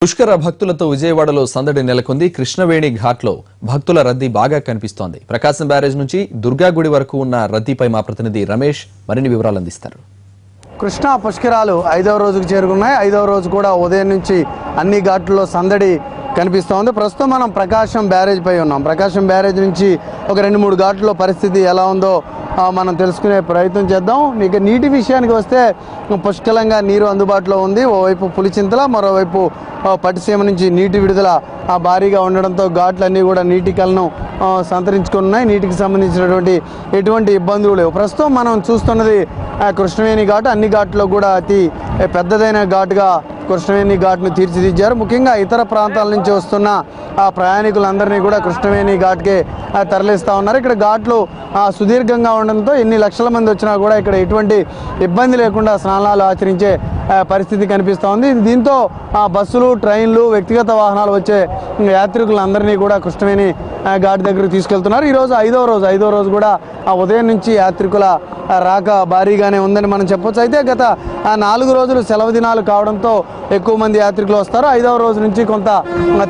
పుష్కర భక్తులతో విజయవాడలో సందడి నెలకొంది. కృష్ణవేణి ఘాట్లో భక్తుల రద్దీ బాగా కనిపిస్తోంది. ప్రకాశం బ్యారేజ్ నుంచి దుర్గాగుడి వరకు ఉన్న రద్దీపై మా ప్రతినిధి రమేష్ మరిన్ని వివరాలు అందిస్తారు. కృష్ణా పుష్కరాలు 5వ రోజుకు చేరుకున్నాయి. 5వ రోజు కూడా ఉదయం నుంచి అన్ని ఘాట్లలో సందడి కనిపిస్తోంది. ప్రస్తుతం మనం ప్రకాశం బ్యారేజ్ పై ఉన్నాం. ప్రకాశం బ్యారేజ్ నుంచి ఒక 2-3 ఘాట్లలో పరిస్థితి ఎలా ఉందో మనం తెలుసుకునే ప్రయత్నం చేద్దాం. ఇక నీటి విషయానికి వస్తే పుష్కలంగా నీరు అందుబాటులో ఉంది. ఓవైపు పులిచింతల, మరోవైపు పట్టిసీమ నుంచి నీటి విడుదల భారీగా ఉండడంతో ఘాట్లన్నీ కూడా నీటి కలను సంతరించుకున్నాయి. నీటికి సంబంధించినటువంటి ఎటువంటి ఇబ్బందులు లేవు. ప్రస్తుతం మనం చూస్తున్నది కృష్ణవేణి ఘాట్. అన్ని ఘాట్లో కూడా అతి పెద్దదైన ఘాట్గా కృష్ణవేణి ఘాట్ను తీర్చిదిద్దారు. ముఖ్యంగా ఇతర ప్రాంతాల నుంచి వస్తున్న ప్రయాణికులందరినీ కూడా కృష్ణవేణి ఘాట్కే తరలిస్తూ ఉన్నారు. ఇక్కడ ఘాట్లు సుదీర్ఘంగా ఉండడంతో ఎన్ని లక్షల మంది వచ్చినా కూడా ఇక్కడ ఎటువంటి ఇబ్బంది లేకుండా స్నానాలు ఆచరించే పరిస్థితి కనిపిస్తూ ఉంది. దీంతో బస్సులు, ట్రైన్లు, వ్యక్తిగత వాహనాలు వచ్చే యాత్రికులందరినీ కూడా కృష్ణవేణి ఘాట్ దగ్గరకు తీసుకెళ్తున్నారు. ఈరోజు 5వ రోజు కూడా ఉదయం నుంచి యాత్రికుల రాక భారీగానే ఉందని మనం చెప్పొచ్చు. అయితే గత 4 రోజులు సెలవు దినాలు కావడంతో ఎక్కువ మంది యాత్రికులు వస్తారు. 5వ రోజు నుంచి కొంత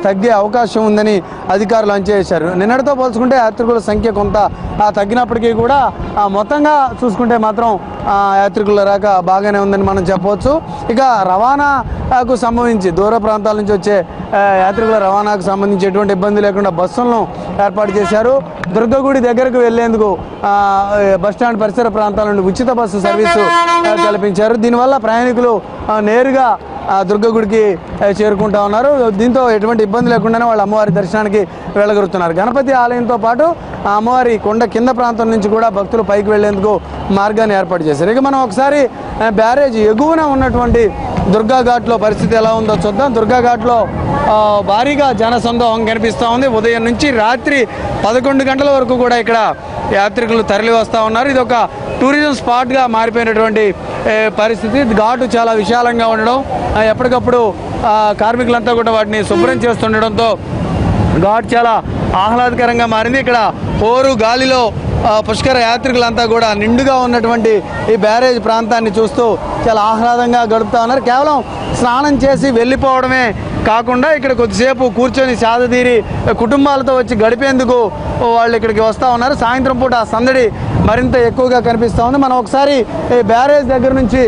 తగ్గే అవకాశం ఉందని అధికారులు అంచనా వేశారు. నిన్నటితో పోల్చుకుంటే యాత్రికుల సంఖ్య కొంత తగ్గినప్పటికీ కూడా మొత్తంగా చూసుకుంటే మాత్రం యాత్రికుల రాక బాగానే ఉందని మనం చెప్పవచ్చు. ఇక రవాణాకు సంబంధించి దూర ప్రాంతాల నుంచి వచ్చే యాత్రికుల రవాణాకు సంబంధించి ఎటువంటి ఇబ్బంది లేకుండా బస్సులను ఏర్పాటు చేశారు. దుర్గగుడి దగ్గరకు వెళ్లేందుకు బస్టాండ్ పరిసర ప్రాంతాల నుండి ఉచిత బస్సు సర్వీసు కల్పించారు. దీనివల్ల ప్రయాణికులు నేరుగా దుర్గగుడికి చేరుకుంటా ఉన్నారు. దీంతో ఎటువంటి ఇబ్బంది లేకుండానే వాళ్ళు అమ్మవారి దర్శనానికి వెళ్ళగలుగుతున్నారు. గణపతి ఆలయంతో పాటు అమ్మవారి కొండ కింద ప్రాంతం నుంచి కూడా భక్తులు పైకి వెళ్లేందుకు మార్గాన్ని ఏర్పాటు చేశారు. ఇక మనం ఒకసారి బ్యారేజ్ ఎగువన ఉన్నటువంటి దుర్గా ఘాట్లో పరిస్థితి ఎలా ఉందో చూద్దాం. దుర్గా ఘాట్లో భారీగా జనసందోహం కనిపిస్తూ ఉంది. ఉదయం నుంచి రాత్రి 11 గంటల వరకు కూడా ఇక్కడ యాత్రికులు తరలి వస్తూ ఉన్నారు. ఇది ఒక టూరిజం స్పాట్గా మారిపోయినటువంటి పరిస్థితి. ఘాటు చాలా విశాలంగా ఉండడం, ఎప్పటికప్పుడు కార్మికులంతా కూడా వాటిని శుభ్రం చేస్తుండడంతో ఘాట్ చాలా ఆహ్లాదకరంగా మారింది. ఇక్కడ ఓరు గాలిలో పుష్కర యాత్రికులంతా కూడా నిండుగా ఉన్నటువంటి ఈ బ్యారేజ్ ప్రాంతాన్ని చూస్తూ చాలా ఆహ్లాదంగా గడుపుతూ ఉన్నారు. కేవలం స్నానం చేసి వెళ్ళిపోవడమే కాకుండా ఇక్కడ కొద్దిసేపు కూర్చొని సాదతీరి కుటుంబాలతో వచ్చి గడిపేందుకు వాళ్ళు ఇక్కడికి వస్తూ ఉన్నారు. సాయంత్రం పూట సందడి మరింత ఎక్కువగా కనిపిస్తూ ఉంది. మనం ఒకసారి ఈ బ్యారేజ్ దగ్గర నుంచి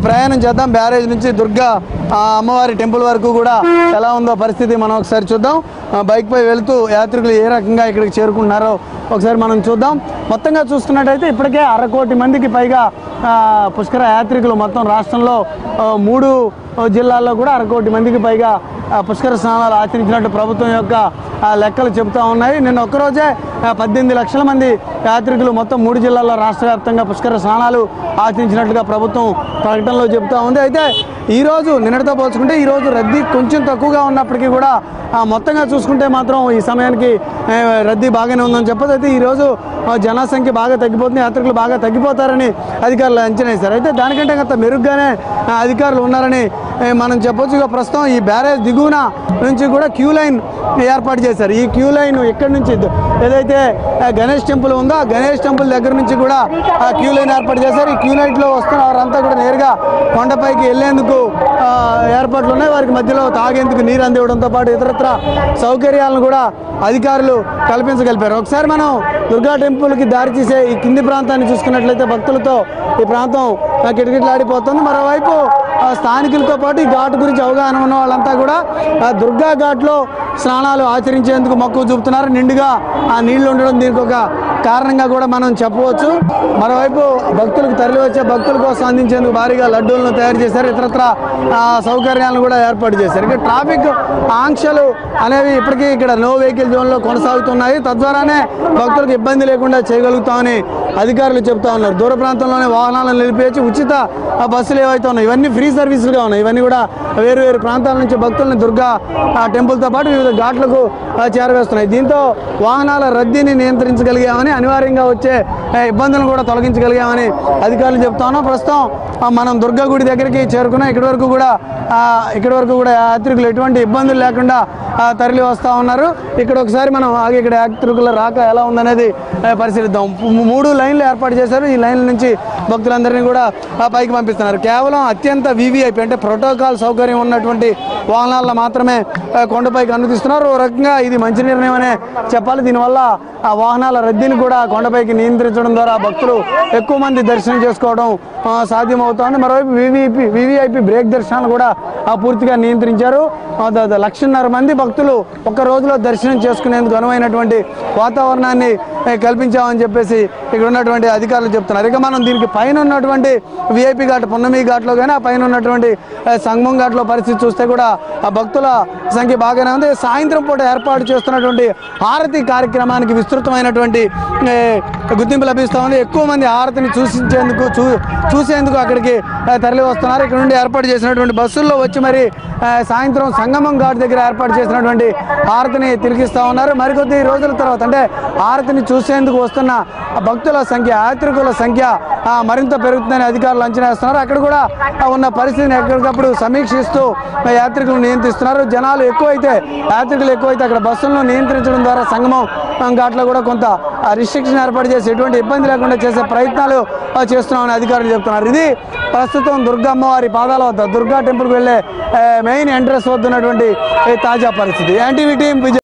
ప్రయాణం చేద్దాం. బ్యారేజ్ నుంచి దుర్గా అమ్మవారి టెంపుల్ వరకు కూడా ఎలా ఉందో పరిస్థితి మనం ఒకసారి చూద్దాం. బైక్పై వెళుతూ యాత్రికులు ఏ రకంగా ఇక్కడికి చేరుకుంటున్నారో ఒకసారి మనం చూద్దాం. మొత్తంగా చూసుకున్నట్టయితే ఇప్పటికే 1/2 కోటి మందికి పైగా పుష్కర యాత్రికులు మొత్తం రాష్ట్రంలో 3 జిల్లాల్లో కూడా 1/2 కోటి మందికి పైగా పుష్కర స్నానాలు ఆచరించినట్టు ప్రభుత్వం యొక్క లెక్కలు చెబుతూ ఉన్నాయి. నిన్న ఒక్కరోజే 18 లక్షల మంది యాత్రికులు మొత్తం 3 జిల్లాల్లో రాష్ట్ర వ్యాప్తంగా పుష్కర స్నానాలు ఆచరించినట్లుగా ప్రభుత్వం ప్రకటనలో చెబుతూ ఉంది. అయితే ఈరోజు నిన్నటితో పోల్చుకుంటే ఈరోజు రద్దీ కొంచెం తక్కువగా ఉన్నప్పటికీ కూడా మొత్తంగా చూసుకుంటే మాత్రం ఈ సమయానికి రద్దీ బాగానే ఉందని చెప్పదు. అయితే ఈరోజు జనసంఖ్య బాగా తగ్గిపోతుంది, యాత్రికులు బాగా తగ్గిపోతారని అధికారులు అంచనా వేశారు. అయితే దానికంటే గత మెరుగ్గానే అధికారులు ఉన్నారని మనం చెప్పొచ్చు. ఇక ప్రస్తుతం ఈ బ్యారేజ్ దిగువన నుంచి కూడా క్యూ లైన్ ఏర్పాటు చేశారు. ఈ క్యూ లైన్ ఎక్కడి నుంచి ఏదైతే గణేష్ టెంపుల్ ఉందో ఆ గణేష్ టెంపుల్ దగ్గర నుంచి కూడా ఆ క్యూ లైన్ ఏర్పాటు చేశారు. ఈ క్యూ లైన్లో వస్తున్న వారంతా కూడా నేరుగా కొండపైకి వెళ్లేందుకు ఏర్పాట్లు ఉన్నాయి. వారికి మధ్యలో తాగేందుకు నీరు అందివ్వడంతో పాటు ఇతరత్ర సౌకర్యాలను కూడా అధికారులు కల్పించగలిపారు. ఒకసారి మనం దుర్గా టెంపుల్కి దారి తీసే ఈ కింది ప్రాంతాన్ని చూసుకున్నట్లయితే భక్తులతో ఈ ప్రాంతం కిటకిటలాడిపోతుంది. మరోవైపు స్థానికులతో పాటు ఈ ఘాట్ గురించి అవగాహన ఉన్న వాళ్ళంతా కూడా దుర్గా ఘాట్లో స్నానాలు ఆచరించేందుకు మక్కువ చూపుతున్నారు. నిండుగా ఆ నీళ్లు ఉండడం దీనికి ఒక కారణంగా కూడా మనం చెప్పవచ్చు. మరోవైపు భక్తులకు తరలి వచ్చే భక్తుల కోసం అందించేందుకు భారీగా లడ్డూలను తయారు చేశారు. ఇతరత్ర సౌకర్యాలను కూడా ఏర్పాటు చేశారు. ఇక్కడ ట్రాఫిక్ ఆంక్షలు అనేవి ఇప్పటికీ ఇక్కడ నో వెహికల్ జోన్లో కొనసాగుతున్నాయి. తద్వారానే భక్తులకు ఇబ్బంది లేకుండా చేయగలుగుతామని అధికారులు చెప్తా ఉన్నారు. దూర ప్రాంతంలోనే వాహనాలను నిలిపేసి ఉచిత బస్సులు ఏవైతే ఉన్నాయి ఇవన్నీ ఫ్రీ సర్వీసులుగా ఉన్నాయి. ఇవన్నీ కూడా వేరు ప్రాంతాల నుంచి భక్తులను దుర్గా టెంపుల్తో పాటు వివిధ ఘాట్లకు చేరవేస్తున్నాయి. దీంతో వాహనాల రద్దీని నియంత్రించగలిగామని, అనివార్యంగా వచ్చే ఇబ్బందులను కూడా తొలగించగలిగామని అధికారులు చెప్తా ఉన్నాం. ప్రస్తుతం మనం దుర్గా గుడి దగ్గరికి చేరుకున్నాం. ఇక్కడి వరకు కూడా యాత్రికులు ఎటువంటి ఇబ్బందులు లేకుండా తరలి వస్తూ ఉన్నారు. ఇక్కడ ఒకసారి మనం ఆగి ఇక్కడ యాత్రికుల రాక ఎలా ఉందనేది పరిశీలిద్దాం. 3 లైన్లు ఏర్పాటు చేశారు. ఈ లైన్ల నుంచి భక్తులందరినీ కూడా పైకి పంపిస్తున్నారు. కేవలం అత్యంత వివిఐపి అంటే ప్రోటోకాల్ సౌకర్యం ఉన్నటువంటి వాహనాలను మాత్రమే కొండపైకి అనుమతిస్తున్నారు. ఓ రకంగా ఇది మంచి నిర్ణయం అనే చెప్పాలి. దీనివల్ల ఆ వాహనాల రద్దీని కూడా కొండపైకి నియంత్రించడం ద్వారా భక్తులు ఎక్కువ మంది దర్శనం చేసుకోవడం సాధ్యమవుతోంది. మరోవైపు వివిఐపి బ్రేక్ దర్శనాలు కూడా పూర్తిగా నియంత్రించారు. 1,50,000 మంది భక్తులు ఒక్క రోజులో దర్శనం చేసుకునేందుకు అనువైనటువంటి వాతావరణాన్ని కల్పించామని చెప్పేసి ఇక్కడ ఉన్నటువంటి అధికారులు చెప్తున్నారు. ఇక మనం దీనికి పైన ఉన్నటువంటి విఐపి ఘాట్ పున్నమి ఘాట్లో కానీ ఆ పైన ఉన్నటువంటి సంగమం ఘాట్లో పరిస్థితి చూస్తే కూడా ఆ భక్తుల సంఖ్య బాగానే ఉంది. సాయంత్రం పూట ఏర్పాటు చేస్తున్నటువంటి హారతి కార్యక్రమానికి విస్తృతమైనటువంటి గుర్తింపు లభిస్తూ ఉంది. ఎక్కువ మంది హారతిని చూసేందుకు అక్కడికి తరలి వస్తున్నారు. ఇక్కడ నుండి ఏర్పాటు చేసినటువంటి బస్సుల్లో వచ్చి మరి సాయంత్రం సంగమం ఘాట్ దగ్గర ఏర్పాటు చేసినటువంటి హారతిని తిరిగిస్తూ ఉన్నారు. మరికొద్ది రోజుల తర్వాత అంటే హారతిని చూసేందుకు వస్తున్న భక్తుల సంఖ్య యాత్రికుల సంఖ్య మరింత పెరుగుతుందని అధికారులు అంచనా వేస్తున్నారు. అక్కడ కూడా ఉన్న పరిస్థితిని ఎక్కడికప్పుడు సమీక్షిస్తూ యాత్రికులను నియంత్రిస్తున్నారు. జనాలు ఎక్కువైతే యాత్రికులు ఎక్కువైతే అక్కడ బస్సులను నియంత్రించడం ద్వారా సంగమం ఘాట్లో కూడా కొంత రిస్ట్రిక్షన్ ఏర్పాటు చేసి ఎటువంటి ఇబ్బంది లేకుండా చేసే ప్రయత్నాలు చేస్తున్నామని అధికారులు చెప్తున్నారు. ఇది ప్రస్తుతం దుర్గమ్మవారి పాదాల వద్ద దుర్గా టెంపుల్కి వెళ్ళే మెయిన్ ఎంట్రన్స్ వద్ద ఉన్నటువంటి తాజా పరిస్థితి. NTV team